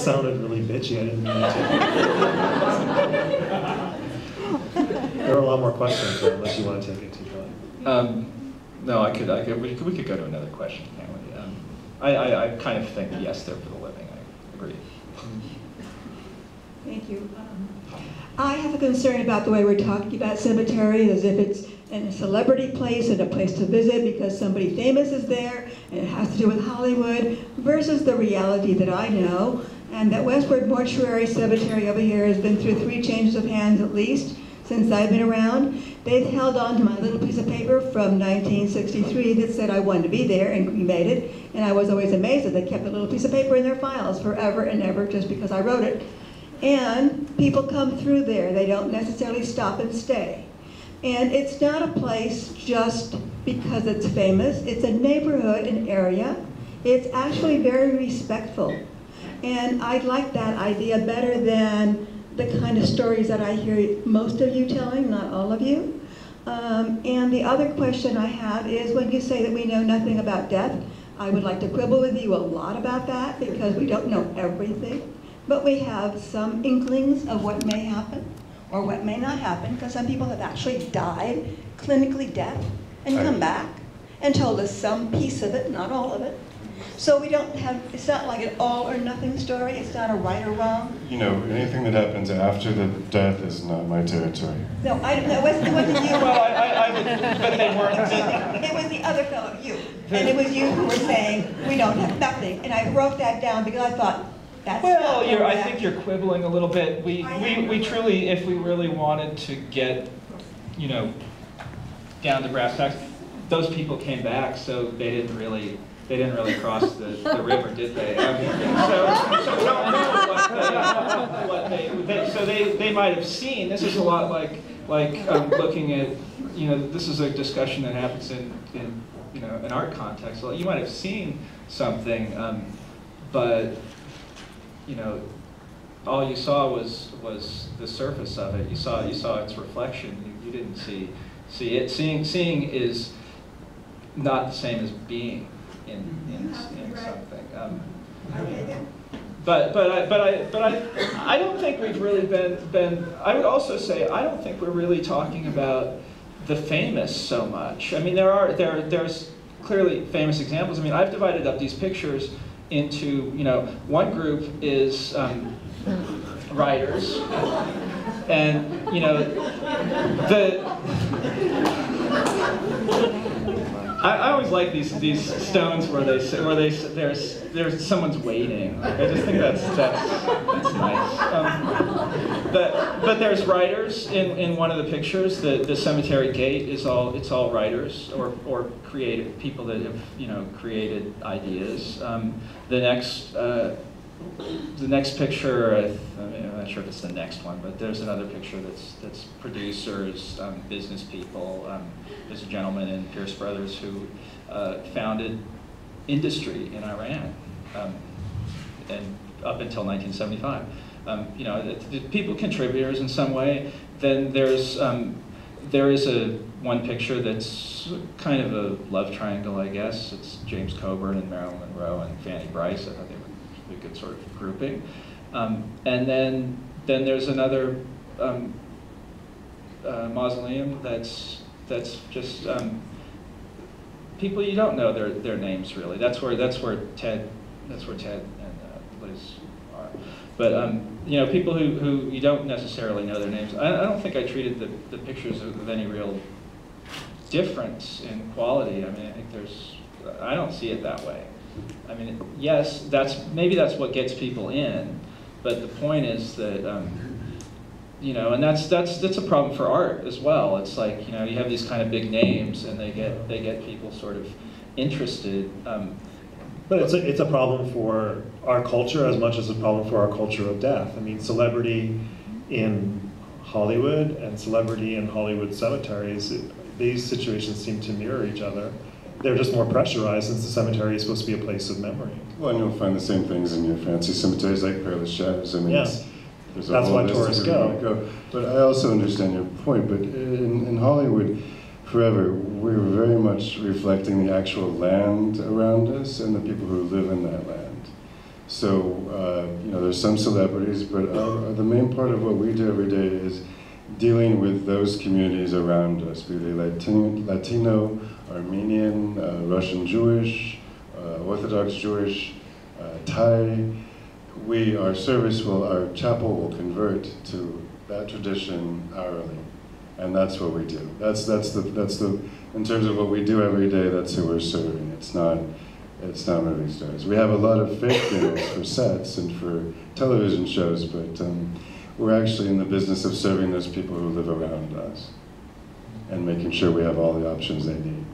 sounded really bitchy. I didn't mean to. There are a lot more questions, so unless you want to take it too far. No, we could go to another question, can't we? I kind of think yes, they're for the living. I agree. Thank you. I have a concern about the way we're talking about cemetery as if it's in a celebrity place and a place to visit because somebody famous is there and it has to do with Hollywood versus the reality that I know, and that Westwood Mortuary Cemetery over here has been through 3 changes of hands at least since I've been around. They've held on to my little piece of paper from 1963 that said I wanted to be there and cremated, and I was always amazed that they kept a little piece of paper in their files forever and ever just because I wrote it. And people come through there. They don't necessarily stop and stay. And it's not a place just because it's famous. It's a neighborhood, an area. It's actually very respectful. And I like that idea better than the kind of stories that I hear most of you telling, not all of you. And the other question I have is when you say that we know nothing about death, I would like to quibble with you a lot about that because we don't know everything. But we have some inklings of what may happen or what may not happen, because some people have actually died, clinically dead, and come back and told us some piece of it, not all of it. So we don't have, it's not like an all or nothing story, it's not a right or wrong. You know, anything that happens after the death is not my territory. No, it wasn't you. Well, but they weren't. It was the other fellow, you. And it was you who were saying, we don't have nothing. And I wrote that down because I thought, that's well, I think you're quibbling a little bit. We truly, if we really wanted to get, down to brass tacks, those people came back, so they didn't really cross the river, did they? I mean, so we don't know what they might have seen. This is a lot like looking at, this is a discussion that happens in an art context. You might have seen something, but all you saw was the surface of it. You saw its reflection. You didn't see it. Seeing is not the same as being in something. But I don't think we've really been. I would also say I don't think we're really talking about the famous so much. I mean, there's clearly famous examples. I mean, I've divided up these pictures into, one group is writers, and I always like these stones where there's someone's waiting. Like, I just think that's nice. But there's writers in one of the pictures. The cemetery gate is all writers or creative people that have created ideas. The next picture, I'm not sure if it's the next one, but there's another picture that's producers, business people. There's a gentleman in Pierce Brothers who founded industry in Iran, and up until 1975. The people contributors in some way. Then there is one picture that's kind of a love triangle, I guess. It's James Coburn and Marilyn Monroe and Fanny Bryce. I thought they would be a good sort of grouping. And then there's another mausoleum that's just people you don't know their names really. That's where Ted and Liz are. But people who you don't necessarily know their names. I don't think I treated the pictures with any real difference in quality. I mean, I don't see it that way. I mean, yes, maybe that's what gets people in, but the point is that and that's a problem for art as well. It's like you have these kind of big names, and they get people sort of interested. But it's a problem for our culture as much as a problem for our culture of death. I mean, celebrity in Hollywood and celebrity in Hollywood cemeteries, these situations seem to mirror each other. They're just more pressurized since the cemetery is supposed to be a place of memory. Well, and you'll find the same things in your fancy cemeteries like Perilous Shadows. I mean, that's why tourists go. But I also understand your point. But in Hollywood, forever, we're very much reflecting the actual land around us and the people who live in that land. So, you know, there's some celebrities, but the main part of what we do every day is dealing with those communities around us, be they Latino, Armenian, Russian Jewish, Orthodox Jewish, Thai. Our chapel will convert to that tradition hourly, and that's what we do. That's the in terms of what we do every day. That's who we're serving. It's not movie stars. We have a lot of fake dinners for sets and for television shows, but we're actually in the business of serving those people who live around us and making sure we have all the options they need.